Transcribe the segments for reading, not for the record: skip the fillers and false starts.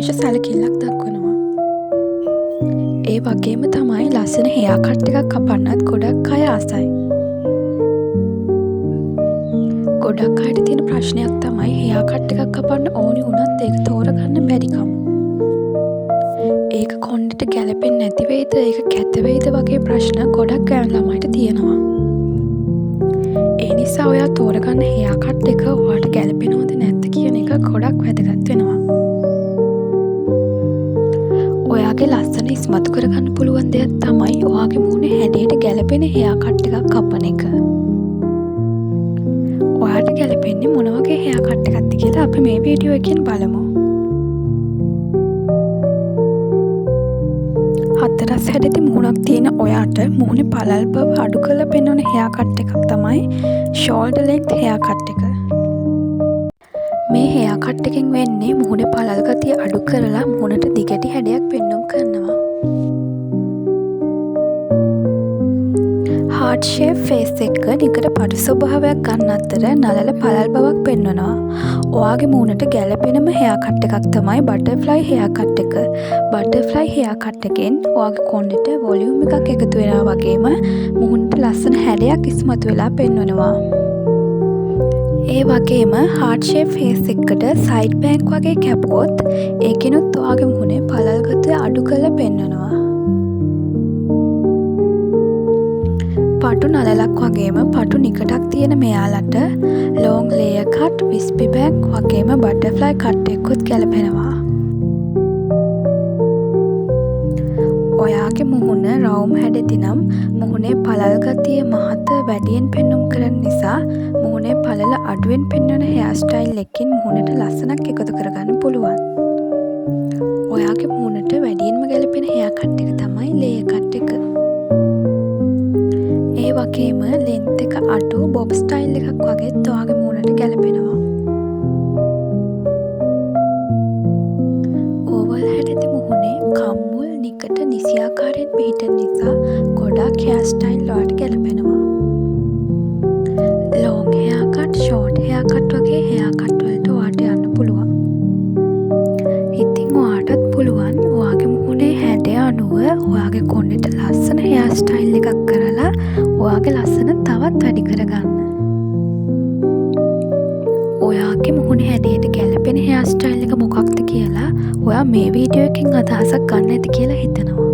විශේෂ සැලකිල්ලක් දක්වනවා. ඒ වගේම තමයි ලස්සන හෙයා කට් එකක් කපන්නත් ගොඩක් අය ආසයි. ගොඩක් අයට තියෙන ප්‍රශ්නයක් තමයි හෙයා කට් එකක් කපන්න ඕනි වුණත් ඒක තෝරගන්න බැරිකම. ඒක කොණ්ඩෙට ගැලපෙන්නේ නැති වෙයිද, ඒක කැත වෙයිද වගේ ප්‍රශ්න ගොඩක් ගෑනු ළමයිට තියෙනවා. ඒ නිසා ඔයා තෝරගන්න හෙයා කට් එක ඔයාට ගැලපෙනවද නැද්ද කියන එක ගොඩක් වැදගත් වෙනවා. ඔයාගේ ලස්සන ඉස්මතු කරගන්න පුළුවන් දෙයක් තමයි ඔයාගේ මූණේ හැඩයට ගැලපෙන හෙයා කට් එකක් කපන එක. ඔයාට ගැලපෙන්නේ මොන වගේ හෙයා කට් එකක්ද කියලා අපි මේ වීඩියෝ එකෙන් බලමු. හතරස් හැඩති මුහුණක් තියෙන ඔයාට මුහුණේ පළල් බව අඩු කරලා පෙන්වන හෙයා කට් එකක් තමයි ෂෝල්ඩර් ලෙන්ත් හෙයා කට් එක. මේ හෙයා කට් එකෙන් වෙන්නේ මුහුණේ පළල් ගතිය අඩු කරලා මුහුණට දිගටි හැඩයක් පෙන්වුම් කරනවා. හાર્ට් ෂේප් ෆේස් එක නිකට පටු ස්වභාවයක් ගන්න අතර නළල පළල් බවක් පෙන්වනවා. ඔයාගේ මූණට ගැලපෙනම හෙයා කට් එකක් තමයි බටර්ෆ්ලයි හෙයා කට් එක. බටර්ෆ්ලයි හෙයා කට් එකෙන් ඔයාගේ කොණ්ඩෙට වොලියුම් එකක් එකතු වෙනවා වගේම මූණට ලස්සන හැඩයක් ඉස්මතු වෙලා පෙන්වනවා. ඒ වගේම හાર્ට් ෂේප් ෆේස් එකකට සයිඩ් බෑන්ක් වගේ කැපුවොත් ඒකිනුත් ඔයාගේ මූණේ පළල් ගතිය අඩු කරලා පෙන්වනවා. පටු නළලක් වගේම පටු නිකටක් තියෙන මෙයාලට ලෝං ලේයර් කට්, විස්පි බෑග් වගේම බටර්ෆ්ලයි කට් එකකුත් ගැලපෙනවා. ඔයාගේ මුහුණ රවුම් හැඩෙති නම් මුහුණේ පළල් ගතිය මහත වැඩියෙන් පෙන්නුම් කරන නිසා මුහුණේ පළල අඩුවෙන් පෙන්වන හෙයා ස්ටයිල් එකකින් මුහුණට ලස්සනක් එකතු කරගන්න පුළුවන්. ඔයාගේ මුහුණට වැඩියෙන්ම ගැලපෙන හෙයා කට් එක තමයි ලේයර් කට් එක. ඒ වගේම ලෙන්ත් එක අඩු බොබ් ස්ටයිල් එකක් වගේත් ඔයාගේ මූණට ගැලපෙනවා. ඕවල් හැඩති මුහුණේ කම්මුල් නිකට නිසියාකාරයෙන් පිහිටන නිසා ගොඩක් හෙයා ස්ටයිල් ඔයාට ගැලපෙනවා. Long hair cut, short hair cut වගේ හෙයා කට් වලට ඔයාට යන්න පුළුවන්. ඉතින් ඔයාටත් පුළුවන් ඔයාගේ මුහුණේ හැඩය අනුව ඔයාගේ කොණ්ඩෙට ලස්සන හෙයා ස්ටයිල් එකක් කරලා ඔයාගේ ලස්සන තවත් වැඩි කරගන්න. ඔයාගේ මුහුණේ හැඩයට ගැලපෙන හෙයා ස්ටයිල් එක මොකක්ද කියලා ඔයා මේ වීඩියෝ එකෙන් අදහසක් ගන්න ඇති කියලා හිතනවා.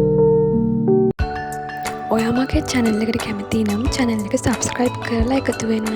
ඔයා මගේ channel එකට කැමති නම් channel එක subscribe කරලා එකතු වෙන්න.